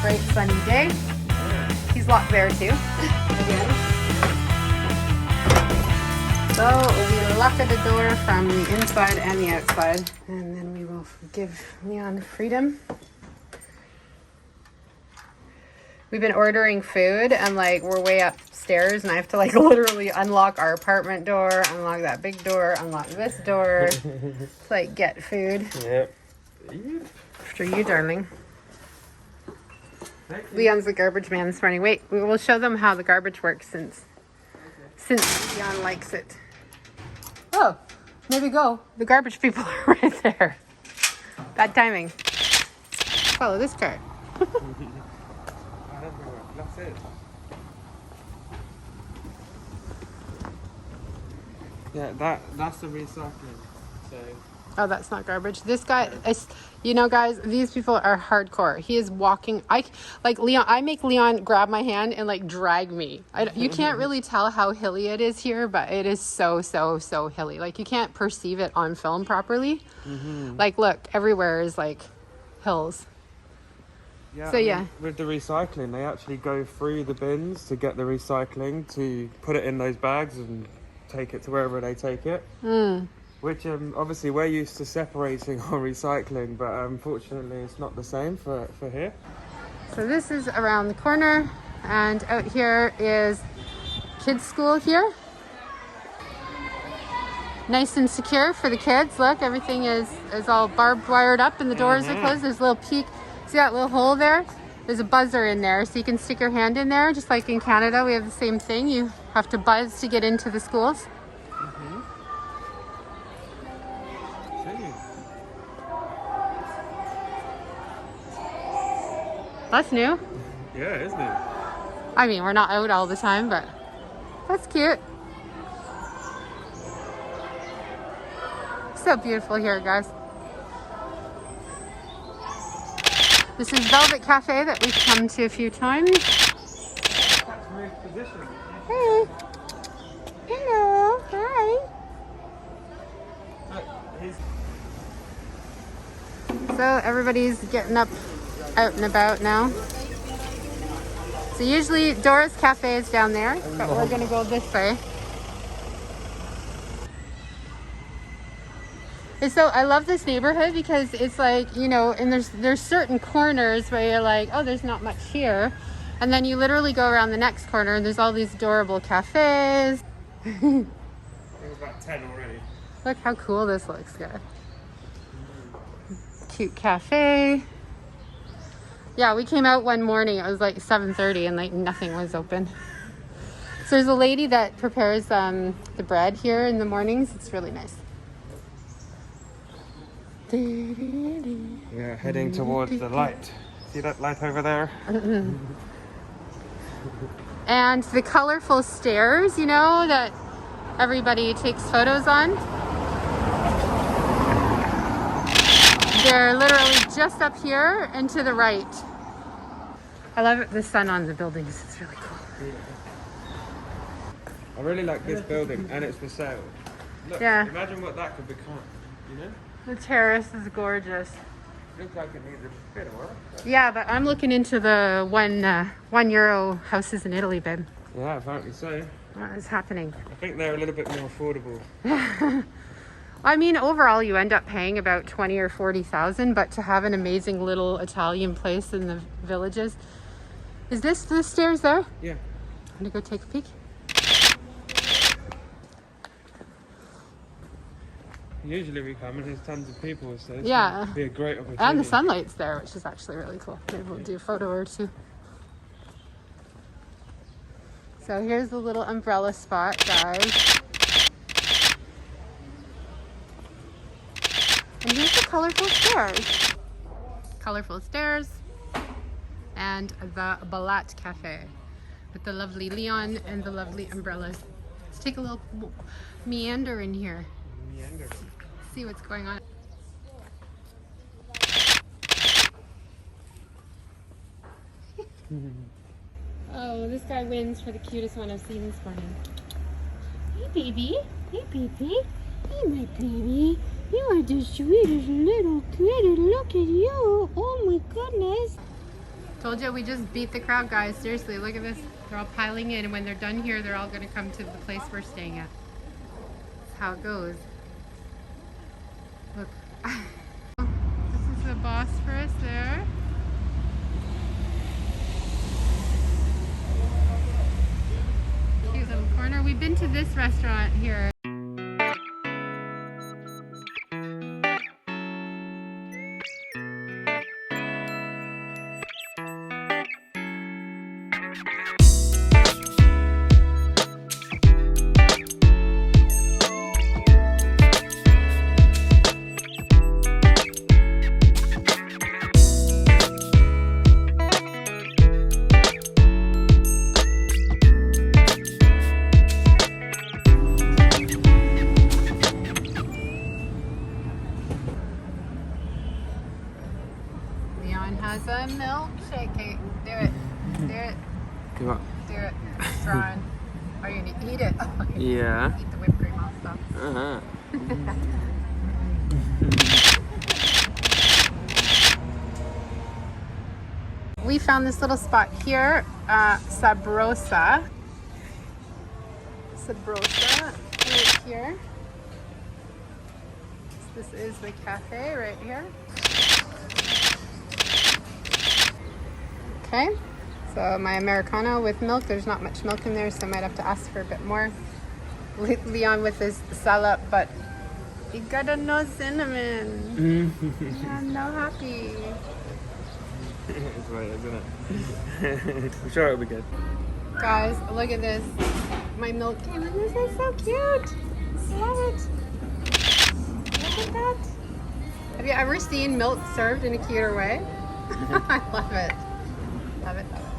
bright sunny day. He's locked there too. Again. So we lock the door from the inside and the outside, and then we will give Leon freedom. We've been ordering food and like we're way upstairs and I have to like literally unlock our apartment door, unlock that big door, unlock this door to like get food. Yep. After you, darling. Leon's the garbage man this morning. Wait, we will show them how the garbage works since Leon likes it. Oh, there we go. The garbage people are right there. Bad timing. Follow this cart. That's it. Yeah, that's the recycling. So. Oh, that's not garbage. This guy, you know, guys, these people are hardcore. He is walking. I make Leon grab my hand and like drag me. You can't really tell how hilly it is here, but it is so hilly. Like you can't perceive it on film properly. Mm-hmm. Like, look, everywhere is like hills. Yeah, so yeah, with the recycling, they actually go through the bins to get the recycling to put it in those bags and take it to wherever they take it. Which obviously we're used to separating our recycling, but unfortunately it's not the same for here. So this is around the corner, and out here is kids' school here. Nice and secure for the kids. Look, everything is all barbed wired up and the doors are closed. There's a little peek. See that little hole there? There's a buzzer in there, so you can stick your hand in there, just like in Canada. We have the same thing. You have to buzz to get into the schools. That's new. Yeah, it is new. I mean, we're not out all the time, but that's cute. So beautiful here, guys. This is Velvet Cafe that we've come to a few times. Hey. Hello. Hi. So everybody's getting up out and about now. So usually Dora's Cafe is down there, but we're gonna go this way. And so I love this neighborhood because it's like, you know, and there's certain corners where you're like, oh, there's not much here. And then you literally go around the next corner and there's all these adorable cafes. There's about 10 already. Look how cool this looks, guys. Cute cafe. Yeah, we came out one morning. It was like 7:30 and like nothing was open. So there's a lady that prepares the bread here in the mornings. It's really nice. Yeah, heading towards the light. See that light over there? And the colorful stairs, you know, that everybody takes photos on. They're literally just up here and to the right. I love the sun on the buildings. It's really cool. Yeah. I really like this building, and it's for sale. Look, yeah. Imagine what that could become, you know? The terrace is gorgeous. Looks like it needs a bit of work. Yeah, but I'm looking into the €1 houses in Italy, babe. Yeah, apparently so. What is happening? I think they're a little bit more affordable. I mean, overall, you end up paying about 20 or 40,000, but to have an amazing little Italian place in the villages. Is this the stairs there? Yeah. I'm gonna go take a peek. Usually we come and there's tons of people, so it's yeah, be a great opportunity. And the sunlight's there, which is actually really cool. Maybe we'll do a photo or two. So here's the little umbrella spot, guys. And here's the colorful stairs. Colorful stairs. And the Balat Cafe with the lovely Leon and the lovely umbrellas. Let's take a little meander in here. Meander. See what's going on. Oh, this guy wins for the cutest one I've seen this morning. Hey, baby. Hey, baby. Hey, my baby. You are the sweetest little critter. Look at you. Oh, my goodness. Told you we just beat the crowd, guys. Seriously, look at this. They're all piling in, and when they're done here, they're all going to come to the place we're staying at. That's how it goes. Look. This is the Bosphorus there. Cute little corner. We've been to this restaurant here. Has a milkshake. Okay, do it. Do it. Do what? Do it. Strong. Are you gonna eat it? Oh, Yeah. Eat the whipped cream off stuff. We found this little spot here, Sabrosa. Sabrosa, right here. This is the cafe right here. Okay, so my Americano with milk. There's not much milk in there, so I might have to ask for a bit more. Leon with his salad, but he got a no cinnamon. I'm no happy. It's right, isn't it? I'm sure it'll be good. Guys, look at this. My milk came in. This is so cute. Love it. Look at that. Have you ever seen milk served in a cuter way? I love it. Love it, love it.